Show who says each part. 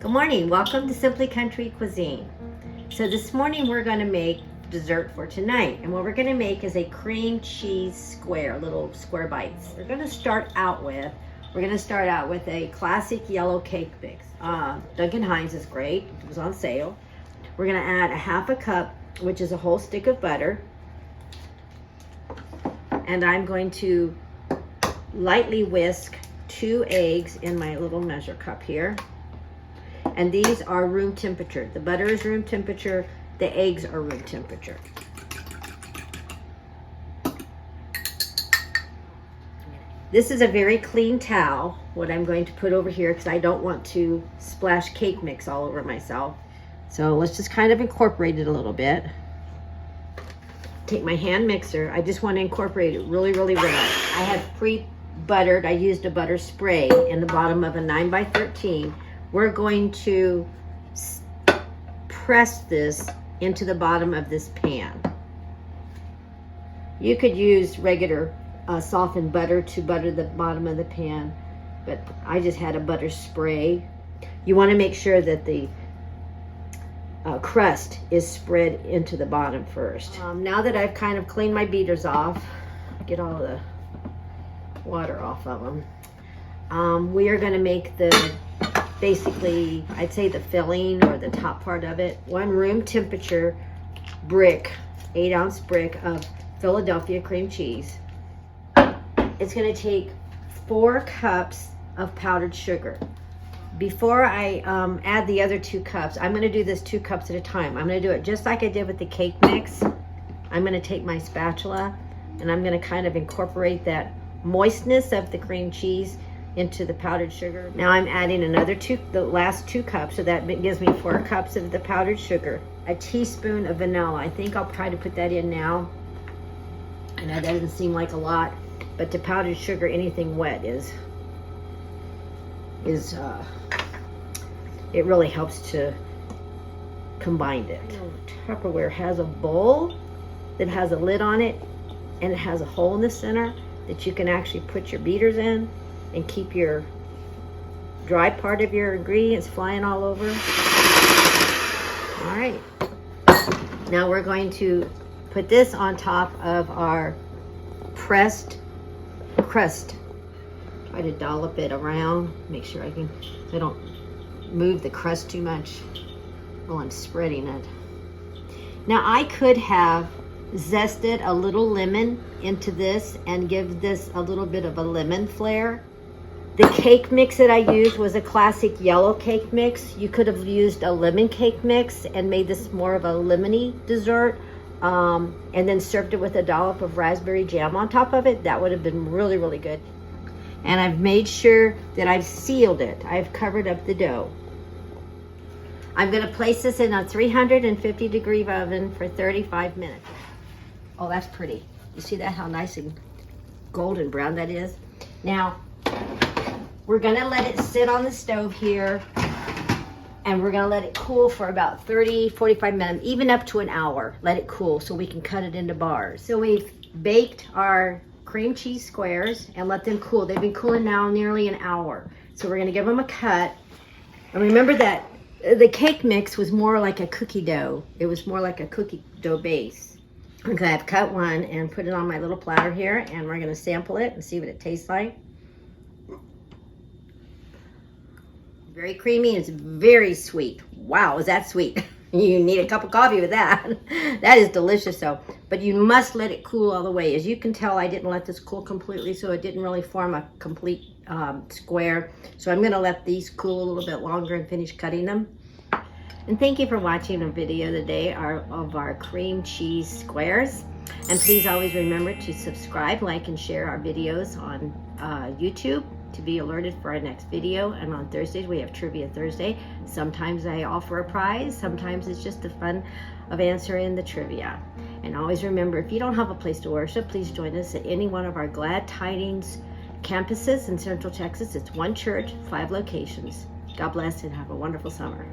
Speaker 1: Good morning, welcome to Simply Country Cuisine. So this morning we're going to make dessert for tonight, and what we're going to make is a cream cheese square, little square bites. We're going to start out with a classic yellow cake mix. Duncan Hines is great, it was on sale. We're going to add a half a cup, which is a whole stick of butter, and I'm going to lightly whisk 2 eggs in my little measure cup here. And these are room temperature. The butter is room temperature, the eggs are room temperature. This is a very clean towel, what I'm going to put over here, because I don't want to splash cake mix all over myself. So let's just kind of incorporate it a little bit. Take my hand mixer. I just want to incorporate it really, really well. I have pre-buttered. I used a butter spray in the bottom of a 9x13. We're going to press this into the bottom of this pan. You could use regular softened butter to butter the bottom of the pan, but I just had a butter spray. You want to make sure that the crust is spread into the bottom first. Now that I've kind of cleaned my beaters off, get all the water off of them, we are going to make basically, I'd say the filling or the top part of it. 1 room temperature brick, 8-ounce brick of Philadelphia cream cheese. It's going to take 4 cups of powdered sugar. Before I add the other 2 cups, I'm going to do this 2 cups at a time. I'm going to do it just like I did with the cake mix. I'm going to take my spatula and I'm going to kind of incorporate that moistness of the cream cheese into the powdered sugar. Now I'm adding the last 2 cups, so that gives me 4 cups of the powdered sugar. A teaspoon of vanilla. I think I'll try to put that in now. I know that doesn't seem like a lot, but to powdered sugar, anything wet it really helps to combine it. Tupperware has a bowl that has a lid on it, and it has a hole in the center that you can actually put your beaters in and keep your dry part of your ingredients flying all over. All right, now we're going to put this on top of our pressed crust. Try to dollop it around, make sure I don't move the crust too much while I'm spreading it. Now I could have zested a little lemon into this and give this a little bit of a lemon flair. The cake mix that I used was a classic yellow cake mix. You could have used a lemon cake mix and made this more of a lemony dessert, and then served it with a dollop of raspberry jam on top of it. That would have been really, really good. And I've made sure that I've sealed it. I've covered up the dough. I'm going to place this in a 350-degree oven for 35 minutes. Oh, that's pretty. You see that, how nice and golden brown that is? Now, we're gonna let it sit on the stove here, and we're gonna let it cool for about 30-45 minutes, even up to an hour. Let it cool so we can cut it into bars. So we've baked our cream cheese squares and let them cool. They've been cooling now nearly an hour. So we're gonna give them a cut. And remember that the cake mix was more like a cookie dough. It was more like a cookie dough base. Okay, I've cut one and put it on my little platter here, and we're gonna sample it and see what it tastes like. Very creamy, and it's very sweet. Wow, is that sweet? You need a cup of coffee with that. That is delicious though. But you must let it cool all the way. As you can tell, I didn't let this cool completely, so it didn't really form a complete square. So I'm gonna let these cool a little bit longer and finish cutting them. And thank you for watching a video today of our cream cheese squares. And please always remember to subscribe, like, and share our videos on YouTube to be alerted for our next video. And on Thursdays we have Trivia Thursday. Sometimes I offer a prize, sometimes it's just the fun of answering the trivia. And always remember, if you don't have a place to worship, please join us at any one of our Glad Tidings campuses in Central Texas. It's one church, 5 locations. God bless and have a wonderful summer.